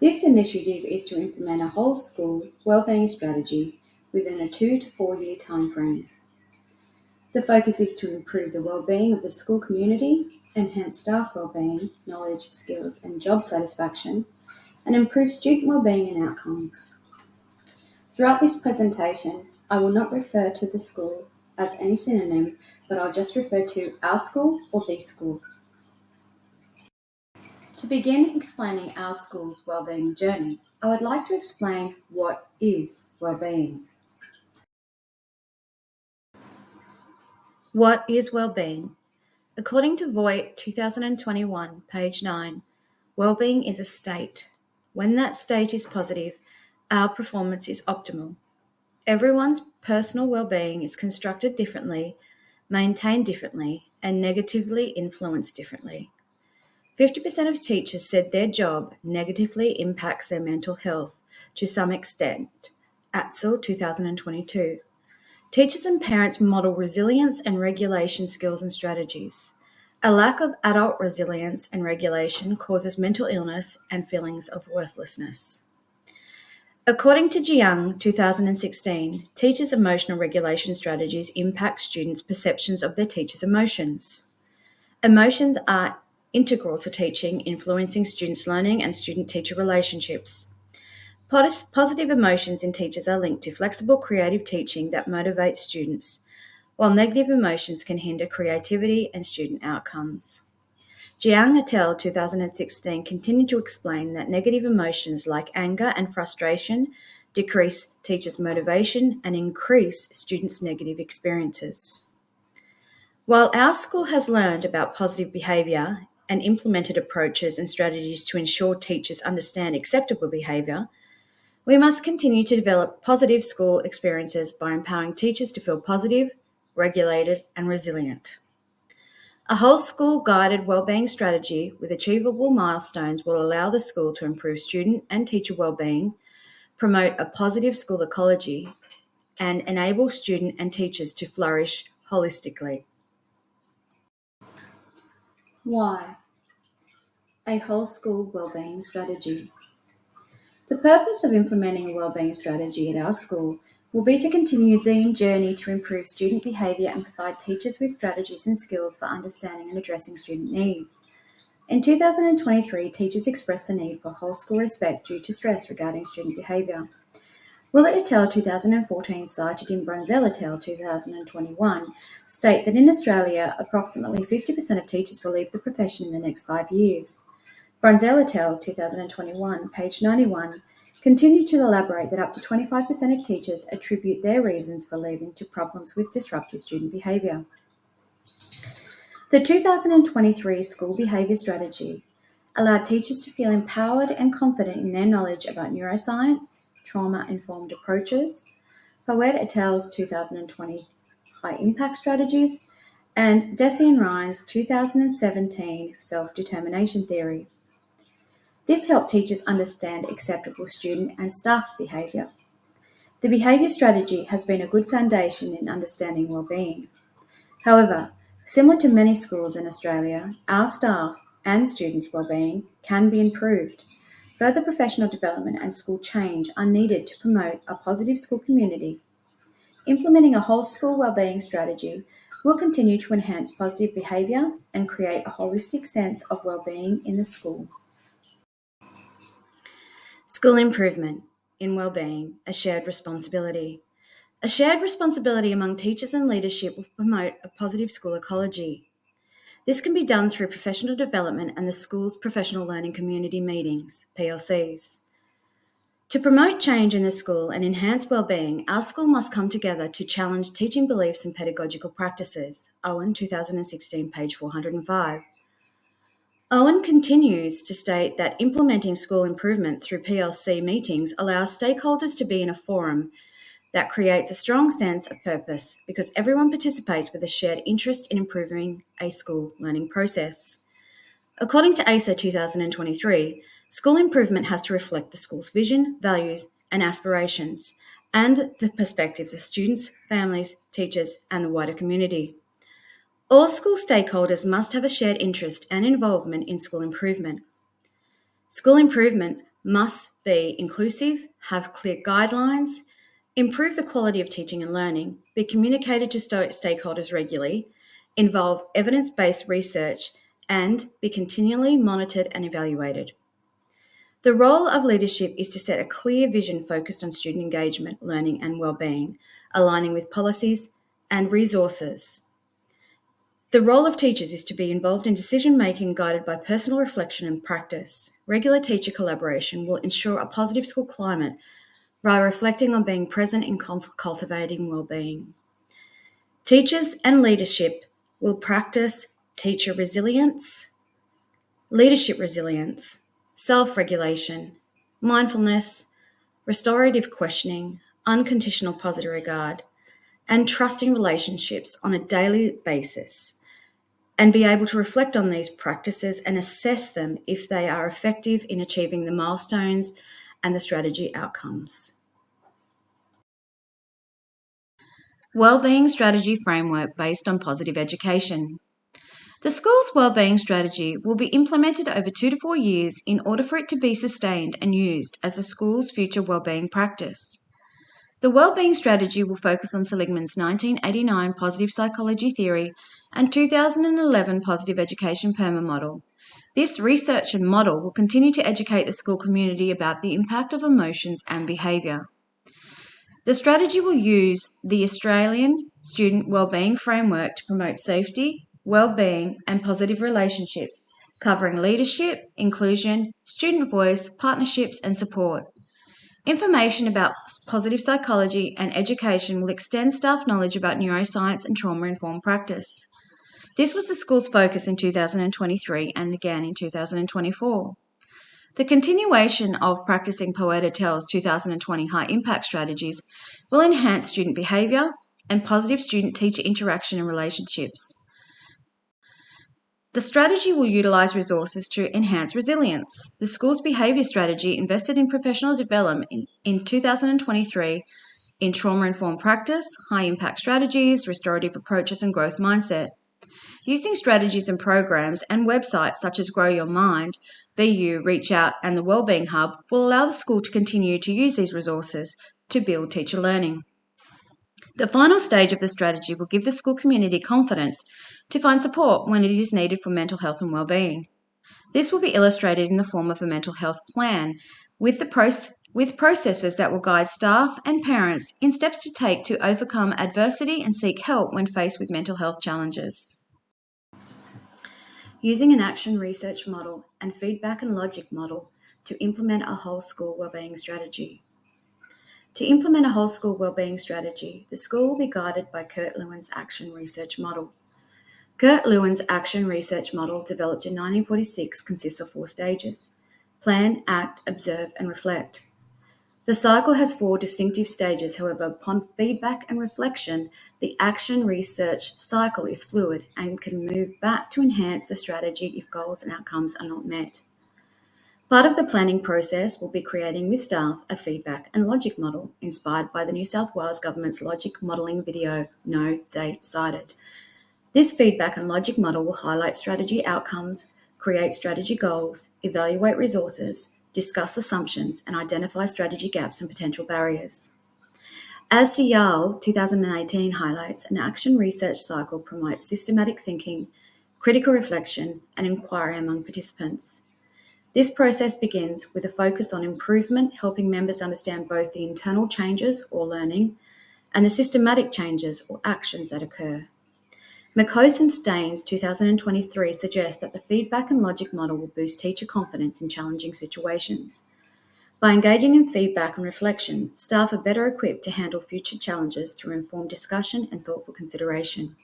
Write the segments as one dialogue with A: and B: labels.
A: This initiative is to implement a whole school wellbeing strategy within a 2 to 4 year timeframe. The focus is to improve the well-being of the school community, enhance staff well-being, knowledge, skills, and job satisfaction, and improve student well-being and outcomes. Throughout this presentation, I will not refer to the school as any synonym, but I'll just refer to our school or the school. To begin explaining our school's wellbeing journey, I would like to explain what is wellbeing. What is wellbeing? According to Voigt 2021, page 9, wellbeing is a state. When that state is positive, our performance is optimal. Everyone's personal well-being is constructed differently, maintained differently, and negatively influenced differently. 50% of teachers said their job negatively impacts their mental health to some extent. ATSL 2022. Teachers and parents model resilience and regulation skills and strategies. A lack of adult resilience and regulation causes mental illness and feelings of worthlessness. According to Jiang 2016, teachers' emotional regulation strategies impact students' perceptions of their teachers' emotions. Emotions are integral to teaching, influencing students' learning and student-teacher relationships. Positive emotions in teachers are linked to flexible, creative teaching that motivates students, while negative emotions can hinder creativity and student outcomes. Jiang et al. 2016 continued to explain that negative emotions like anger and frustration decrease teachers' motivation and increase students' negative experiences. While our school has learned about positive behaviour and implemented approaches and strategies to ensure teachers understand acceptable behaviour, we must continue to develop positive school experiences by empowering teachers to feel positive, regulated, and resilient. A whole school guided wellbeing strategy with achievable milestones will allow the school to improve student and teacher wellbeing, promote a positive school ecology, and enable student and teachers to flourish holistically. Why? A whole school wellbeing strategy. The purpose of implementing a wellbeing strategy at our school will be to continue the journey to improve student behaviour and provide teachers with strategies and skills for understanding and addressing student needs. In 2023, teachers expressed the need for whole school respect due to stress regarding student behaviour. Willett et al. 2014, cited in Brunzell et al. 2021, state that in Australia, approximately 50% of teachers will leave the profession in the next 5 years. Brunzell et al. 2021, page 91, continue to elaborate that up to 25% of teachers attribute their reasons for leaving to problems with disruptive student behaviour. The 2023 School Behaviour Strategy allowed teachers to feel empowered and confident in their knowledge about neuroscience, trauma-informed approaches, Poet et al.'s 2020 High Impact Strategies, and Deci and Ryan's 2017 Self-Determination Theory. This helped teachers understand acceptable student and staff behaviour. The behaviour strategy has been a good foundation in understanding wellbeing. However, similar to many schools in Australia, our staff and students' wellbeing can be improved. Further professional development and school change are needed to promote a positive school community. Implementing a whole school wellbeing strategy will continue to enhance positive behaviour and create a holistic sense of wellbeing in the school. School improvement in wellbeing, a shared responsibility. A shared responsibility among teachers and leadership will promote a positive school ecology. This can be done through professional development and the school's professional learning community meetings, PLCs. To promote change in the school and enhance wellbeing, our school must come together to challenge teaching beliefs and pedagogical practices. Owen, 2016, page 405. Owen continues to state that implementing school improvement through PLC meetings allows stakeholders to be in a forum that creates a strong sense of purpose because everyone participates with a shared interest in improving a school learning process. According to ACER 2023, school improvement has to reflect the school's vision, values, and aspirations, and the perspectives of students, families, teachers, and the wider community. All school stakeholders must have a shared interest and involvement in school improvement. School improvement must be inclusive, have clear guidelines, improve the quality of teaching and learning, be communicated to stakeholders regularly, involve evidence-based research, and be continually monitored and evaluated. The role of leadership is to set a clear vision focused on student engagement, learning, and well-being, aligning with policies and resources. The role of teachers is to be involved in decision-making guided by personal reflection and practice. Regular teacher collaboration will ensure a positive school climate by reflecting on being present in cultivating well-being. Teachers and leadership will practice teacher resilience, leadership resilience, self-regulation, mindfulness, restorative questioning, unconditional positive regard, and trusting relationships on a daily basis, and be able to reflect on these practices and assess them if they are effective in achieving the milestones and the strategy outcomes. Wellbeing Strategy Framework based on positive education. The school's wellbeing strategy will be implemented over 2 to 4 years in order for it to be sustained and used as the school's future wellbeing practice. The wellbeing strategy will focus on Seligman's 1989 positive psychology theory and 2011 positive education PERMA model. This research and model will continue to educate the school community about the impact of emotions and behaviour. The strategy will use the Australian Student Wellbeing Framework to promote safety, well-being, and positive relationships, covering leadership, inclusion, student voice, partnerships, and support. Information about positive psychology and education will extend staff knowledge about neuroscience and trauma-informed practice. This was the school's focus in 2023 and again in 2024. The continuation of practicing Poeta Tel's 2020 high-impact strategies will enhance student behaviour and positive student-teacher interaction and relationships. The strategy will utilise resources to enhance resilience. The school's behaviour strategy invested in professional development in 2023 in trauma-informed practice, high-impact strategies, restorative approaches, and growth mindset. Using strategies and programs and websites such as Grow Your Mind, BU, Reach Out, and the Wellbeing Hub will allow the school to continue to use these resources to build teacher learning. The final stage of the strategy will give the school community confidence to find support when it is needed for mental health and well-being. This will be illustrated in the form of a mental health plan with processes that will guide staff and parents in steps to take to overcome adversity and seek help when faced with mental health challenges. Using an action research model and feedback and logic model to implement a whole school wellbeing strategy. To implement a whole school wellbeing strategy, the school will be guided by Kurt Lewin's action research model. Kurt Lewin's action research model, developed in 1946, consists of 4 stages: plan, act, observe, and reflect. The cycle has 4 distinctive stages. However, upon feedback and reflection, the action research cycle is fluid and can move back to enhance the strategy if goals and outcomes are not met. Part of the planning process will be creating with staff a feedback and logic model inspired by the New South Wales Government's logic modelling video, No Date Cited. This feedback and logic model will highlight strategy outcomes, create strategy goals, evaluate resources, discuss assumptions, and identify strategy gaps and potential barriers. As Sial 2018 highlights, an action research cycle promotes systematic thinking, critical reflection, and inquiry among participants. This process begins with a focus on improvement, helping members understand both the internal changes or learning and the systematic changes or actions that occur. McCose and Staines 2023 suggests that the feedback and logic model will boost teacher confidence in challenging situations. By engaging in feedback and reflection, staff are better equipped to handle future challenges through informed discussion and thoughtful consideration.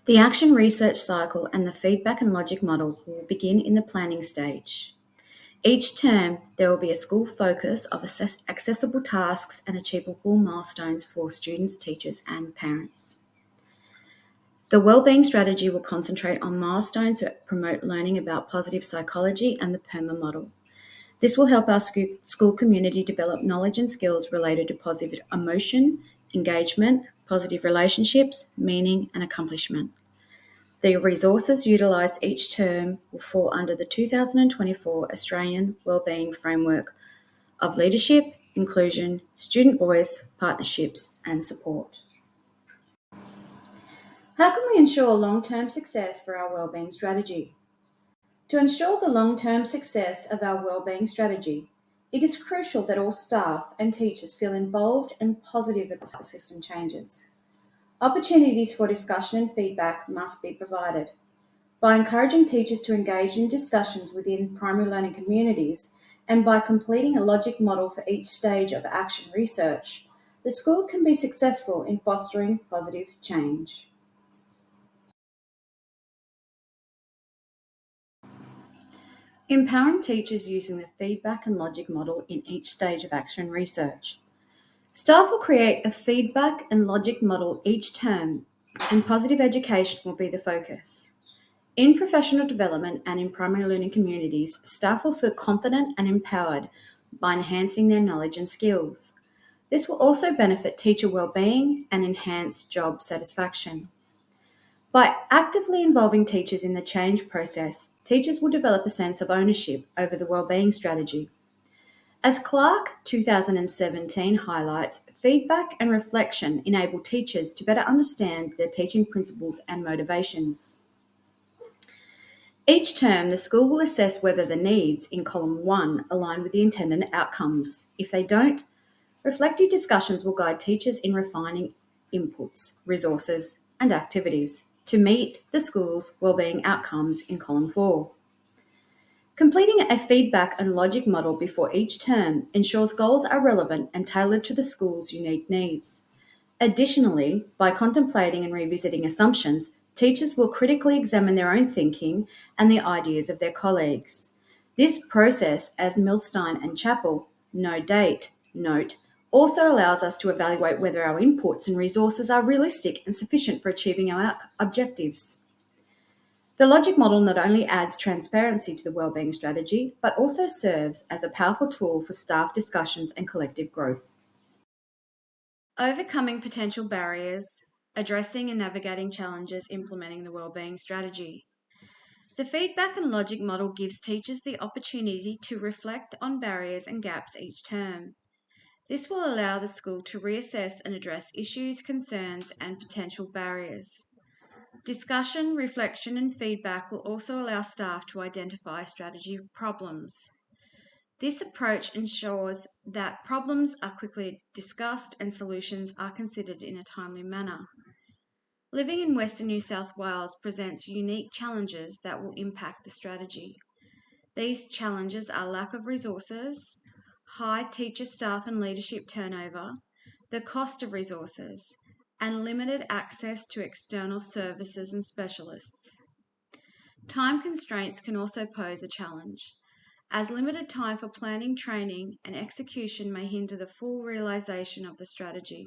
A: The action research cycle and the feedback and logic model will begin in the planning stage. Each term, there will be a school focus of accessible tasks and achievable milestones for students, teachers, and parents. The wellbeing strategy will concentrate on milestones that promote learning about positive psychology and the PERMA model. This will help our school community develop knowledge and skills related to positive emotion, engagement, positive relationships, meaning, and accomplishment. The resources utilised each term will fall under the 2024 Australian Wellbeing Framework of Leadership, Inclusion, Student Voice, Partnerships and Support. How can we ensure long-term success for our wellbeing strategy? To ensure the long-term success of our wellbeing strategy, it is crucial that all staff and teachers feel involved and positive about the system changes. Opportunities for discussion and feedback must be provided. By encouraging teachers to engage in discussions within primary learning communities and by completing a logic model for each stage of action research, the school can be successful in fostering positive change. Empowering teachers using the feedback and logic model in each stage of action research. Staff will create a feedback and logic model each term, and positive education will be the focus. In professional development and in primary learning communities, staff will feel confident and empowered by enhancing their knowledge and skills. This will also benefit teacher wellbeing and enhance job satisfaction. By actively involving teachers in the change process, teachers will develop a sense of ownership over the wellbeing strategy. As Clark 2017 highlights, feedback and reflection enable teachers to better understand their teaching principles and motivations. Each term, the school will assess whether the needs in column 1 align with the intended outcomes. If they don't, reflective discussions will guide teachers in refining inputs, resources, and activities to meet the school's wellbeing outcomes in column 4. Completing a feedback and logic model before each term ensures goals are relevant and tailored to the school's unique needs. Additionally, by contemplating and revisiting assumptions, teachers will critically examine their own thinking and the ideas of their colleagues. This process, as Milstein and Chappell note, also allows us to evaluate whether our inputs and resources are realistic and sufficient for achieving our objectives. The logic model not only adds transparency to the wellbeing strategy, but also serves as a powerful tool for staff discussions and collective growth. Overcoming potential barriers, addressing and navigating challenges implementing the wellbeing strategy. The feedback and logic model gives teachers the opportunity to reflect on barriers and gaps each term. This will allow the school to reassess and address issues, concerns, and potential barriers. Discussion, reflection, and feedback will also allow staff to identify strategy problems. This approach ensures that problems are quickly discussed and solutions are considered in a timely manner. Living in Western New South Wales presents unique challenges that will impact the strategy. These challenges are lack of resources, high teacher, staff and leadership turnover, the cost of resources, and limited access to external services and specialists. Time constraints can also pose a challenge, as limited time for planning, training, and execution may hinder the full realisation of the strategy.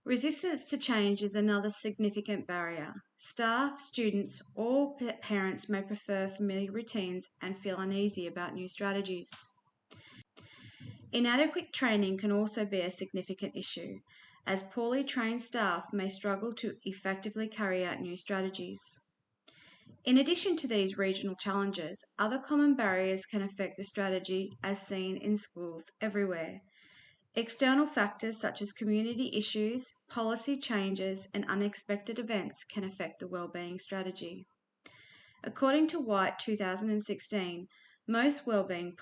A: Resistance to change is another significant barrier. Staff, students, or parents may prefer familiar routines and feel uneasy about new strategies. Inadequate training can also be a significant issue, as poorly trained staff may struggle to effectively carry out new strategies. In addition to these regional challenges, other common barriers can affect the strategy as seen in schools everywhere. External factors such as community issues, policy changes, and unexpected events can affect the wellbeing strategy. According to White 2016, most wellbeing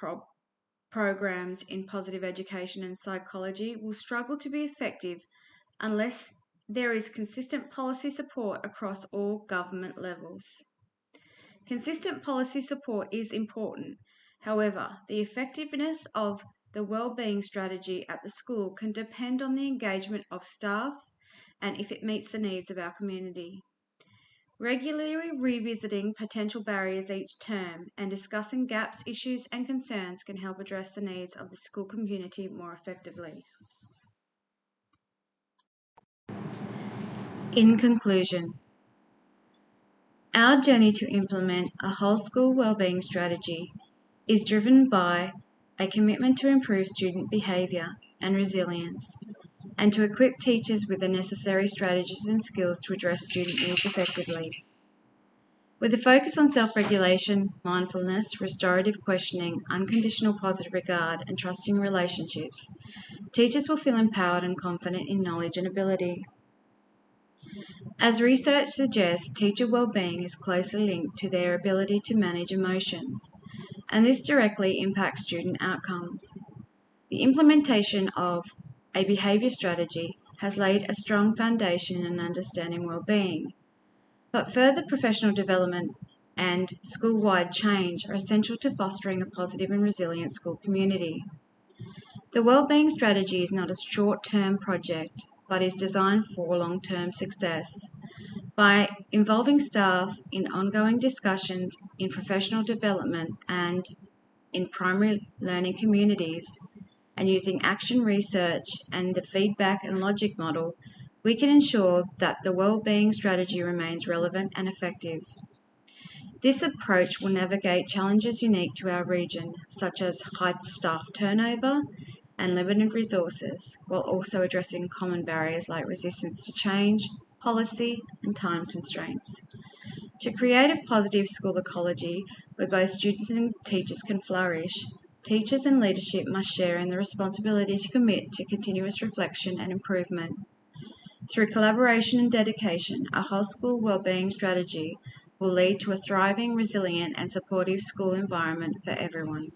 A: programs in positive education and psychology will struggle to be effective unless there is consistent policy support across all government levels. Consistent policy support is important. However, the effectiveness of the wellbeing strategy at the school can depend on the engagement of staff and if it meets the needs of our community. Regularly revisiting potential barriers each term and discussing gaps, issues, and concerns can help address the needs of the school community more effectively. In conclusion, our journey to implement a whole school wellbeing strategy is driven by a commitment to improve student behaviour and resilience, and to equip teachers with the necessary strategies and skills to address student needs effectively. With a focus on self-regulation, mindfulness, restorative questioning, unconditional positive regard, and trusting relationships, teachers will feel empowered and confident in knowledge and ability. As research suggests, teacher well-being is closely linked to their ability to manage emotions, and this directly impacts student outcomes. The implementation of a behaviour strategy has laid a strong foundation in understanding well-being, but further professional development and school-wide change are essential to fostering a positive and resilient school community. The wellbeing strategy is not a short-term project, but is designed for long-term success. By involving staff in ongoing discussions in professional development and in primary learning communities, and using action research and the feedback and logic model, we can ensure that the wellbeing strategy remains relevant and effective. This approach will navigate challenges unique to our region, such as high staff turnover and limited resources, while also addressing common barriers like resistance to change, policy, and time constraints. To create a positive school ecology where both students and teachers can flourish, teachers and leadership must share in the responsibility to commit to continuous reflection and improvement. Through collaboration and dedication, a whole school wellbeing strategy will lead to a thriving, resilient, and supportive school environment for everyone.